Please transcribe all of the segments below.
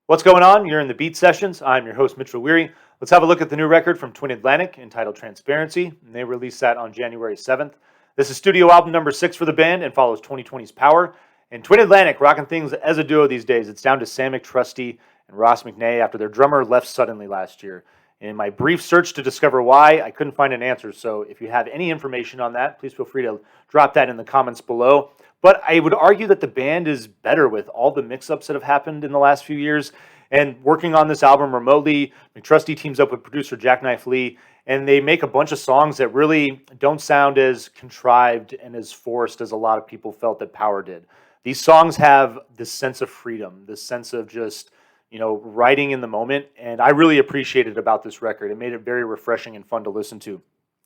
What's going on? You're in the Beat Sessions. I'm your host, Mitchell Weary. Let's have a look at the new record from Twin Atlantic entitled Transparency, and they released that on January 7th. This is studio album number 6 for the band and follows 2020's Power. And Twin Atlantic rocking things as a duo these days. It's down to Sam McTrusty and Ross McNay after their drummer left suddenly last year. In my brief search to discover why, I couldn't find an answer. So if you have any information on that, please feel free to drop that in the comments below. But I would argue that the band is better with all the mix-ups that have happened in the last few years. And working on this album remotely, McTrusty teams up with producer Jackknife Lee, and they make a bunch of songs that really don't sound as contrived and as forced as a lot of people felt that Power did. These songs have this sense of freedom, this sense of just, writing in the moment, and I really appreciate it about this record. It made it very refreshing and fun to listen to.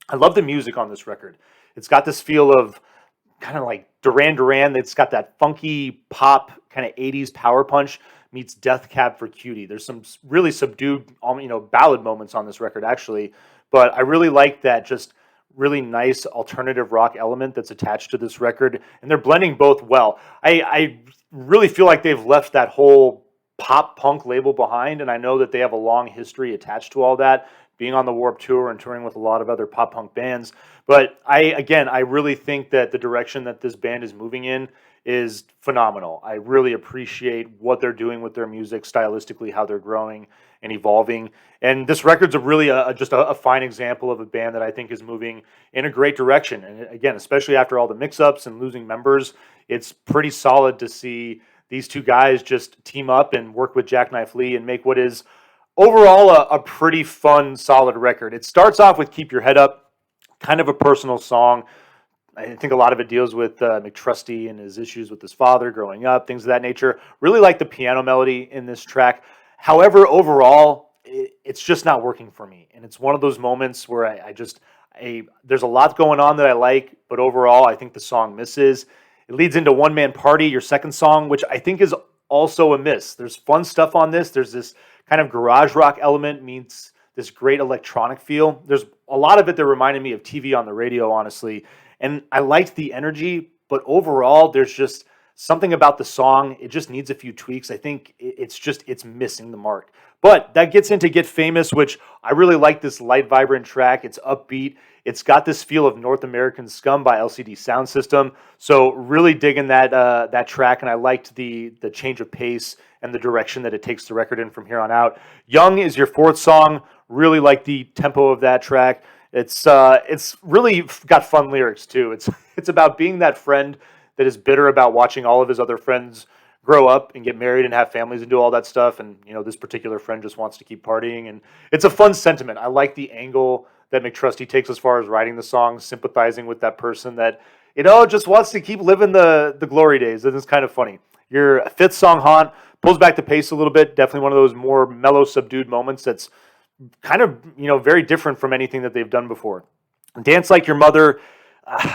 I love the music on this record. It's got this feel of kind of like Duran Duran. It's got that funky pop kind of 80s power punch meets Death Cab for Cutie. There's some really subdued, ballad moments on this record actually, but I really like that just really nice alternative rock element that's attached to this record, and they're blending both well. I really feel like they've left that whole pop punk label behind, and I know that they have a long history attached to all that, being on the Warped Tour and touring with a lot of other pop punk bands. But I really think that the direction that this band is moving in is phenomenal. I really appreciate what they're doing with their music stylistically, how they're growing and evolving. And this record's just a fine example of a band that I think is moving in a great direction. And again, especially after all the mix-ups and losing members, it's pretty solid to see these two guys just team up and work with Jackknife Lee and make what is overall a pretty fun, solid record. It starts off with Keep Your Head Up, kind of a personal song. I think a lot of it deals with McTrusty and his issues with his father growing up, things of that nature. Really like the piano melody in this track. However, overall, it's just not working for me. And it's one of those moments where there's a lot going on that I like, but overall, I think the song misses. It leads into One Man Party, your second song, which I think is also a miss. There's fun stuff on this. There's this kind of garage rock element meets this great electronic feel. There's a lot of it that reminded me of TV on the radio, honestly. And I liked the energy, but overall, there's just something about the song. It just needs a few tweaks. I think it's missing the mark. But that gets into Get Famous, which I really like this light, vibrant track. It's upbeat. It's got this feel of North American Scum by LCD Sound System. So really digging that track, and I liked the change of pace and the direction that it takes the record in from here on out. Young is your fourth song. Really like the tempo of that track. It's really got fun lyrics too. It's about being that friend that is bitter about watching all of his other friends grow up and get married and have families and do all that stuff, and this particular friend just wants to keep partying, and it's a fun sentiment. I like the angle that McTrusty takes as far as writing the song, sympathizing with that person that just wants to keep living the glory days, and it's kind of funny. Your fifth song, Haunt, pulls back the pace a little bit. Definitely one of those more mellow, subdued moments that's kind of very different from anything that they've done before. Dance Like Your Mother,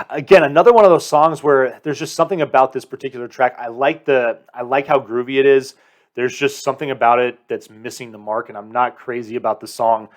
again, another one of those songs where there's just something about this particular track. I like how groovy it is. There's just something about it that's missing the mark, and I'm not crazy about the song.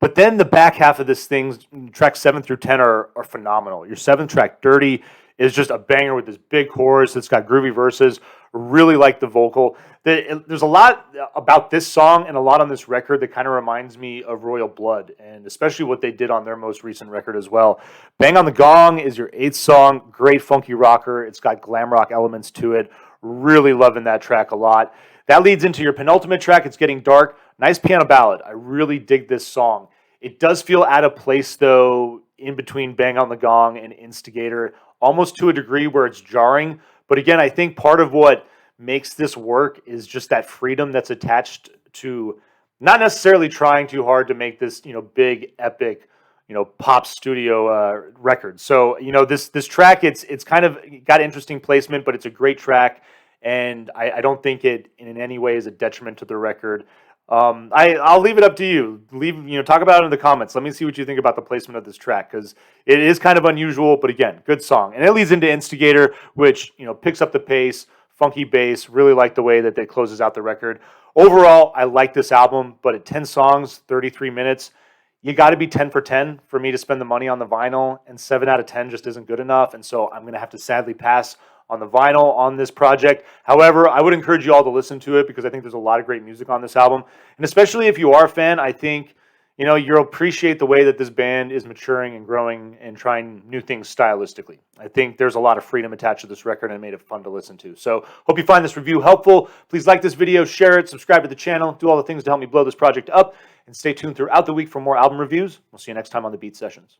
But then the back half of this thing, tracks 7 through 10 are phenomenal. Your seventh track, Dirty, is just a banger with this big chorus. It's got groovy verses. Really like the vocal. There's a lot about this song and a lot on this record that kind of reminds me of Royal Blood, and especially what they did on their most recent record as well. Bang on the Gong is your eighth song. Great funky rocker. It's got glam rock elements to it. Really loving that track a lot. That leads into your penultimate track. It's Getting Dark. Nice piano ballad. I really dig this song. It does feel out of place, though, in between Bang on the Gong and Instigator, almost to a degree where it's jarring. But again, I think part of what makes this work is just that freedom that's attached to not necessarily trying too hard to make this, big, epic, pop studio record. So, this track, it's kind of got interesting placement, but it's a great track. And I don't think it in any way is a detriment to the record. I'll leave it up to you. Talk about it in the comments. Let me see what you think about the placement of this track, because it is kind of unusual, but again, good song. And it leads into Instigator, which picks up the pace, funky bass. Really like the way that it closes out the record. Overall, I like this album, but at 10 songs, 33 minutes, you got to be 10 for 10 for me to spend the money on the vinyl, and 7 out of 10 just isn't good enough. And so I'm going to have to sadly pass on the vinyl on this project. However, I would encourage you all to listen to it because I think there's a lot of great music on this album. And especially if you are a fan, I think you'll appreciate the way that this band is maturing and growing and trying new things stylistically. I think there's a lot of freedom attached to this record and it made it fun to listen to. So hope you find this review helpful. Please like this video, share it, subscribe to the channel, do all the things to help me blow this project up, and stay tuned throughout the week for more album reviews. We'll see you next time on the Beat Sessions.